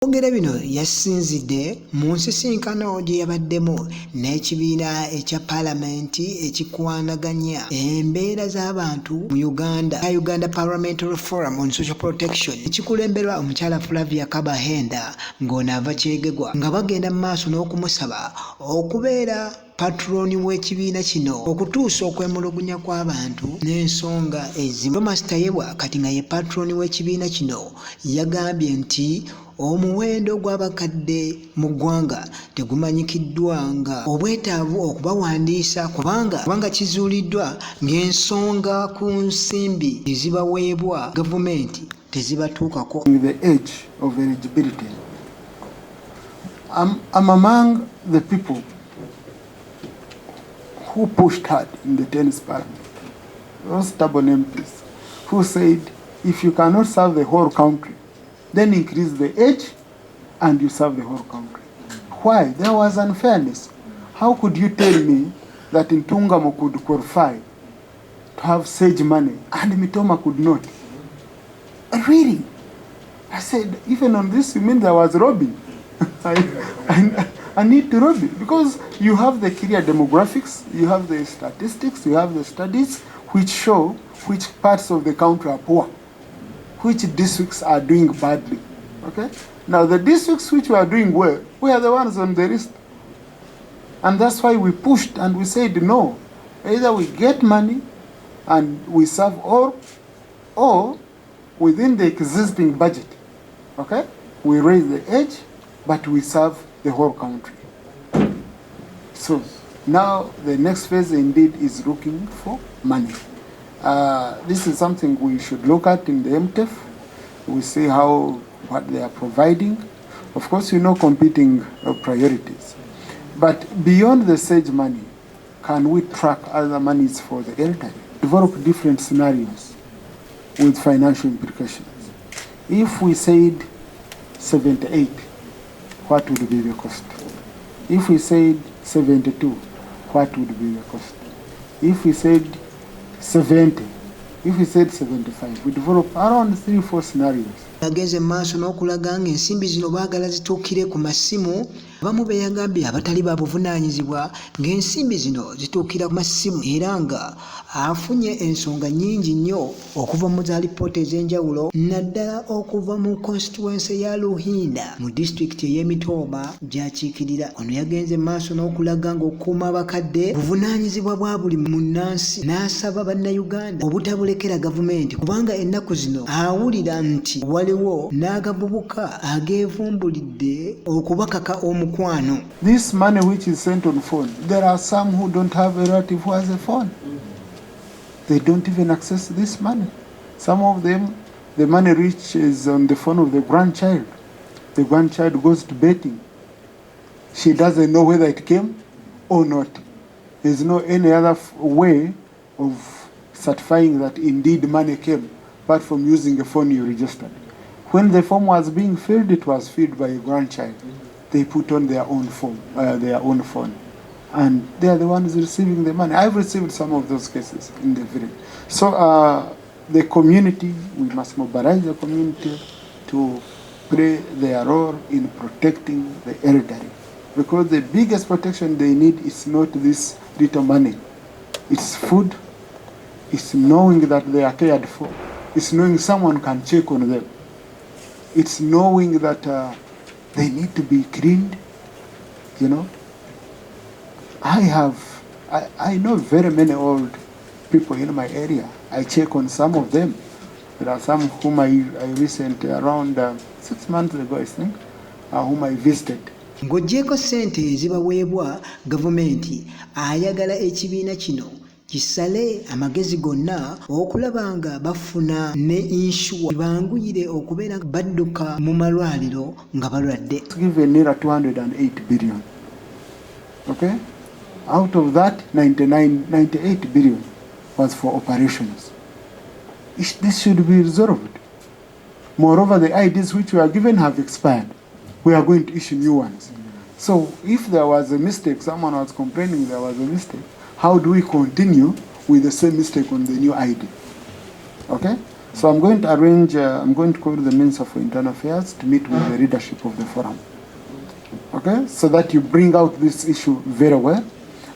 Okwogera bino yasinzidde mu nsisinkano gye yabaddemu n'ekibiina ekya paalamenti ekikwanaganya embeera z'abantu mu Uganda, Uganda Parliamentary Forum on Social Protection, ekikulemberwa omukyala Flavia Kabahenda ng'onaava Kyegegwa, nga bagenda mu maaso n'okumusaba okubeera patroni w'ekibiina kino okutuusa okwemulugunya kw'abantu n'ensonga ezimu. Thomas Tayebwa kati nga ye patroni w'ekibiina kino yagambye nti omuwendo gw'abakadde mu ggwanga tegumanyikiddwa nga obwetaavu okubawandiisa kubanga kizuuliddwa ng'ensonga ku nsimbi ezibaweebwa gavumenti tezibatuukako. The age of eligibility. I'm among the people who pushed hard in the 10th Parliament, those stubborn MPs, who said, if you cannot serve the whole country, then increase the age and you serve the whole country. Why? There was unfairness. How could you tell me that Ntungamo could qualify to have SAGE money and Mitoma could not? Really? I said, even on this, you mean there was robbing? I need to rob it because you have the clear demographics, you have the statistics, you have the studies which show which parts of the country are poor, which districts are doing badly. Okay? Now the districts which were doing well, we are the ones on the list. And that's why we pushed and we said no. Either we get money and we serve all, or within the existing budget, okay, we raise the age, but we serve the whole country. So now the next phase indeed is looking for money. This is something we should look at in the MTEF. We see what they are providing. Of course, competing priorities. But beyond the SAGE money, can we track other monies for the elderly? Develop different scenarios with financial implications. If we said 78, what would be the cost? If we said 72, what would be the cost? If we said 70, if we said 75, we develop around 3-4 scenarios. Ageze maaso n'okulaga ng'ensimbi zino baagala zituukire ku masimu. Abamu be yagambye abatali ba buvunaanyizibwa ng'ensimbi zino zituukira ku masimu era nga afunye ensonga nnyingi nnyo okuva mu za lipoota ez'enjawulo naddala okuva mu constituency ya Luhinda mu disitulikiti ey'Emitooma gy'akiikirira. Ono yagenze maaso n'okulaga ng'okukuuma abakadde buvunaanyizibwa bwa buli munnansi n'asaba bannayuganda obutabulekera gavumenti kubanga ennaku zino awulira nti waliwo n'agabubuka ageevumbulidde okubakaka omukwano. This money which is sent on phone, there are some who don't have a relative who has a phone. They don't even access this money. Some of them, the money reaches on the phone of the grandchild. The grandchild goes to betting. She doesn't know whether it came or not. There's no any other way of certifying that indeed money came, apart from using a phone you registered. When the form was being filled, it was filled by a grandchild. They put on their own phone, and they are the ones receiving the money. I've received some of those cases in the village. So the community, we must mobilize the community to play their role in protecting the elderly, because the biggest protection they need is not this little money. It's food, it's knowing that they are cared for, it's knowing someone can check on them, it's knowing that they need to be cleaned, I know very many old people in my area. I check on some of them. There are some whom I recently, around 6 months ago, I think, whom I visited. Ng'oggyeko ssente ezibaweebwa gavumenti ayagala ekibiina kino kisale amagezi gonna okulaba nga bafuna ne insure banguyire okubeera badduka mu malwaliro nga balwadde. Given near 208 billion. Okay? Out of that, 98 billion was for operations. This should be resolved. Moreover, the IDs which we are given have expired. We are going to issue new ones. So if there was a mistake, someone was complaining there was a mistake, how do we continue with the same mistake on the new ID? Okay? So I'm going to arrange, I'm going to call the Minister for Internal Affairs to meet with the leadership of the forum. Okay, so that you bring out this issue very well,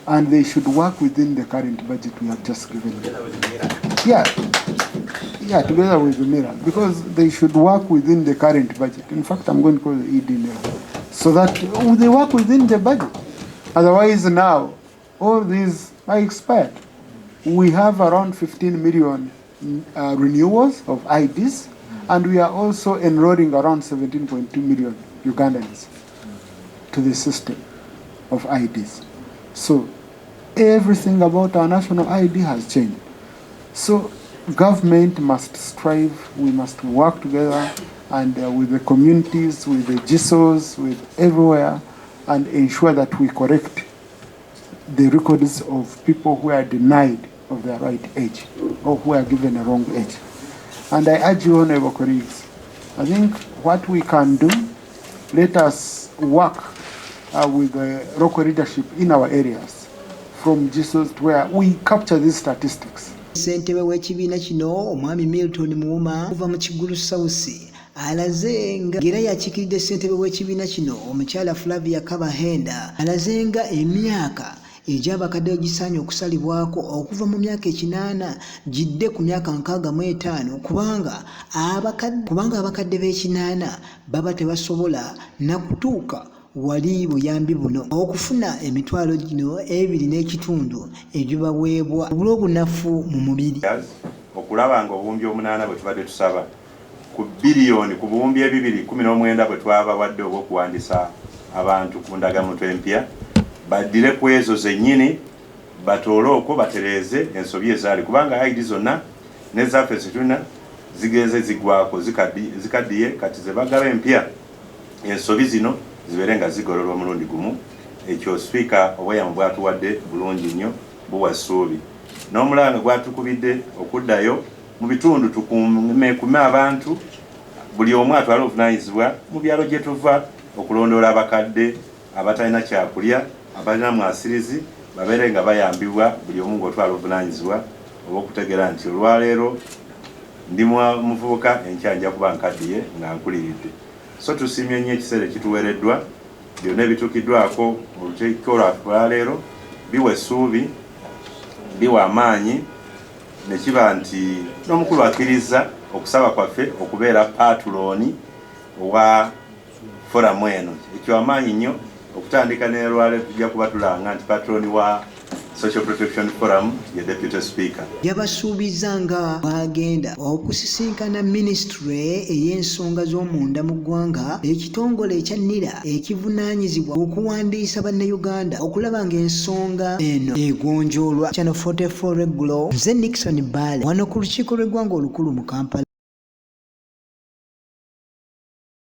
and they should work within the current budget we have just given them. Yeah, together with the mirror, because they should work within the current budget. In fact, I'm going to call the ED now, so that they work within the budget. Otherwise, now all these are expired. We have around 15 million renewals of IDs, and we are also enrolling around 17.2 million Ugandans to the system of IDs. So everything about our national ID has changed. So government must strive, we must work together, and with the communities, with the GSOs, with everywhere, and ensure that we correct the records of people who are denied of their right age or who are given a wrong age. And I urge you, honorable colleagues, I think what we can do, let us work with the local leadership in our areas, from GSOs to where we capture these statistics. Ssentebe w'ekibiina kino omwami Milton Muwuma kuva mu Kigulu South alaze nga era yakiikiridde ssentebe w'ekibiina kino omukyala Flavia Kabahenda alaze nga emyaka egy'abakadde egisaanye okusalibwako okuva mu myaka 8 gidde ku myaka 65 kubanga abakadde b'e8 baba tebasobola na kutuuka wali buyambi buno okufuna emitwalo gino 2.5 egibaweebwa olw'obunafu mu mubiri okulaba nga obuwumbi 8 bwe tubadde tusaba ku biliyoni ku buwumbi 219 bwe twabawadde obw'okuwandiisa abantu ku ndagamuntu empya baddire ku ezo zennyini batoole okwo batereeze ensobi ezaali kubanga ID zonna n'ezaffe zituna zigenze zigwako zikaddiye kati ze bagaba empya ensobi zino zibeere nga zigololwa mulundi gumu. Ekyo Sipiika obweyamo bwatuwadde bulungi nnyo buwa ssuubi n'omulanga gwatukubidde okuddayo mu bitundu tukume abantu buli omu atwala obuvunaanyizibwa mu byalo gye tuva okulondoola abakadde abatalina kyakulya abalina mwasirizi babeere nga bayambibwa buli omu ng'otwala obuvunaanyizibwa obw'okutegeera nti olwaleero ndi muvubuka enkya nja kuba nkaddiye nga nkuliridde. So tusimye nnyo ekiseera ekituweereddwa byonna ebituukiddwako mu lukiiko lwaffe olwaleero biwa essuubi biwa amaanyi ne kiba nti n'omukulu akkiriza okusaba kwaffe okubeera paatulooni owa foramu eno. Ekyo amaanyi nnyo okutandika n'olwaleero tujja kuba tulanga nti paatulooni wa Social Protection Forum ye Deputy Speaker. Yabasuubiza nga bagenda okusisinkana Ministry ey'ensonga z'omunda mu ggwanga ekitongole ekya NIRA ekivunaanyizibwa okuwandiisa bannayuganda okulaba ng'ensonga eno egonjoolwa. Channel 44 Regulo, nze Nixon Bale wano ku lukiiko lw'eggwanga olukulu mu Kampala.